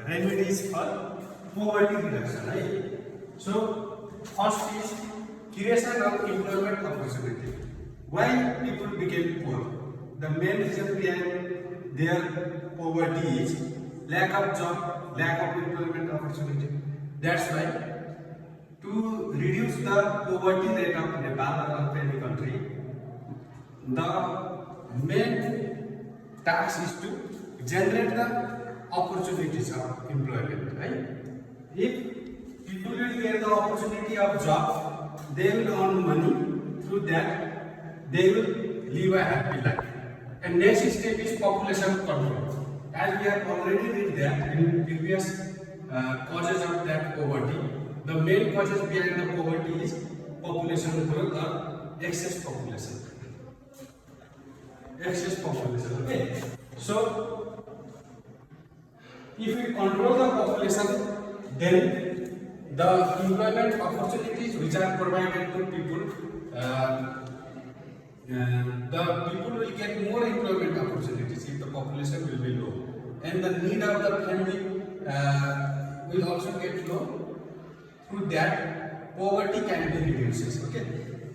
remedies for poverty reduction, right? So first is creation of employment opportunity. Why people became poor? The main reason behind their poverty is lack of job, lack of employment opportunity. That's why to reduce the poverty rate of Nepal or of any country, the main task is to generate the opportunities of employment, right? If people will get the opportunity of job, they will earn money. Through that, they will live a happy life. And next step is population control. As we have already read that in previous causes of that poverty, the main causes behind the poverty is population growth or excess population. Excess population. Okay. So, if we control the population, then the employment opportunities which are provided to people, the people will get more employment opportunities if the population will be low, and the need of the family will also get low. Through that, poverty can be reduced. Okay,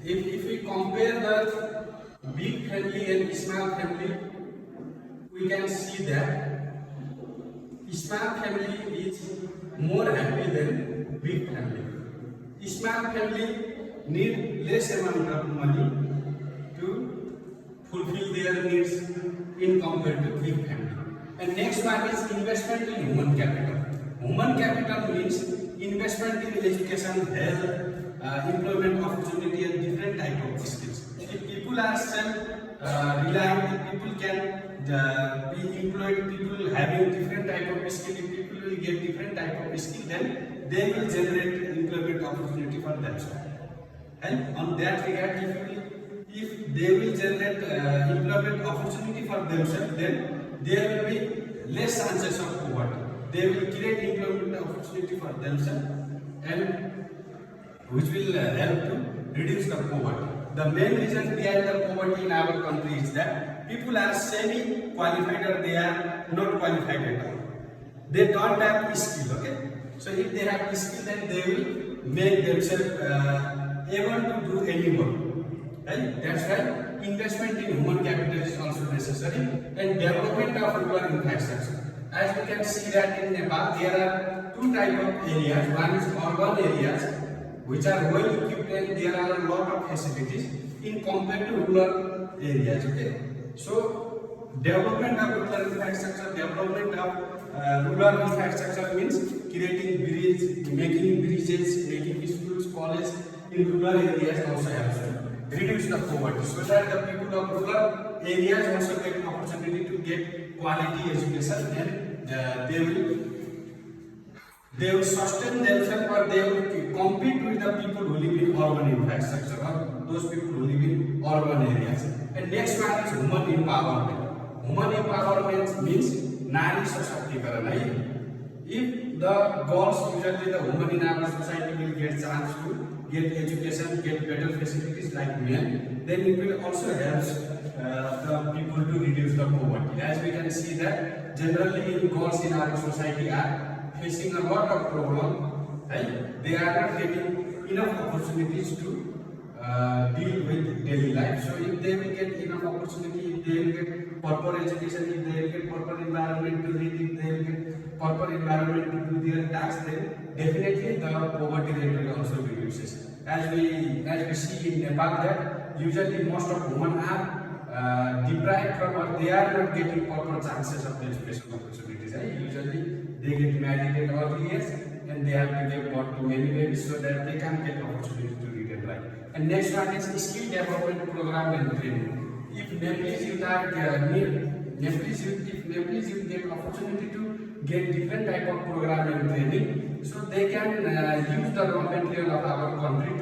if we compare the big family and small family, we can see that small family is more happy than big family. Small family need less amount of money to fulfill their needs in compared to big family. And next one is investment in human capital. Human capital means investment in education, health, employment opportunity, and different type of skills. If people are self-reliant, if people can be employed, people having different type of skill, if people will get different type of skill, then they will generate employment opportunity for themselves. And on that regard, if they will generate employment opportunity for themselves, then there will be less chances of poverty. They will create employment opportunity for themselves, and which will help to reduce the poverty. The main reason behind the poverty in our country is that people are semi-qualified or they are not qualified at all. They don't have skill. Okay, so if they have skill, then they will make themselves able to do any work. Right? That's why investment in human capital is also necessary, and development of rural infrastructure. As we can see that in Nepal, there are two types of areas. One is urban areas, which are well equipped and there are a lot of facilities in compared to rural areas. Okay, so development of rural infrastructure, development of rural infrastructure means creating bridges, making bridges, making schools, colleges in rural areas also helps to reduce the poverty, so that the people of rural areas also get opportunity to get quality education, and they will sustain themselves, or they will compete with the people who live in urban infrastructure or those people who live in urban areas. And next one is human empowerment. Human empowerment means Nari Sashaktikarana. If the girls, usually the women in our society will get chance to get education, get better facilities like men, then it will also help the people to reduce the poverty. As we can see that generally girls in our society are facing a lot of problem, right? They are not getting enough opportunities to deal with daily life. So if they will get enough opportunity, if they will get proper education, if they will get proper environment to read, if they will get proper environment to do their tasks, then definitely the poverty rate will also reduces. As we see in Nepal that usually most of women are deprived from, or they are not getting proper chances of education opportunities. Right? Usually they get married at early age and they have to give birth to many babies so that they can get opportunity to read and write. And next one is skill development program and training. If Nepalese youth get opportunity to get different type of program and training, so they can use the raw material of our country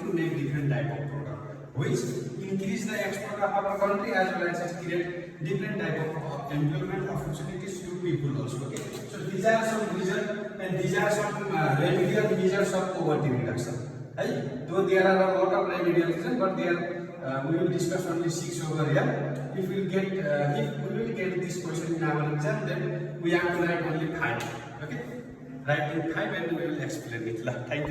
to make different type of program, which increase the export of our country as well as create different type of employment opportunities to people also. Okay, so these are some reasons and these are some remedial measures of poverty reduction. Right? Though there are a lot of remedial reasons, but there we will discuss only 6 over here. If we will get this question in our exam, then we have to write only 5. Okay, write in 5 and we will explain it. Thank you.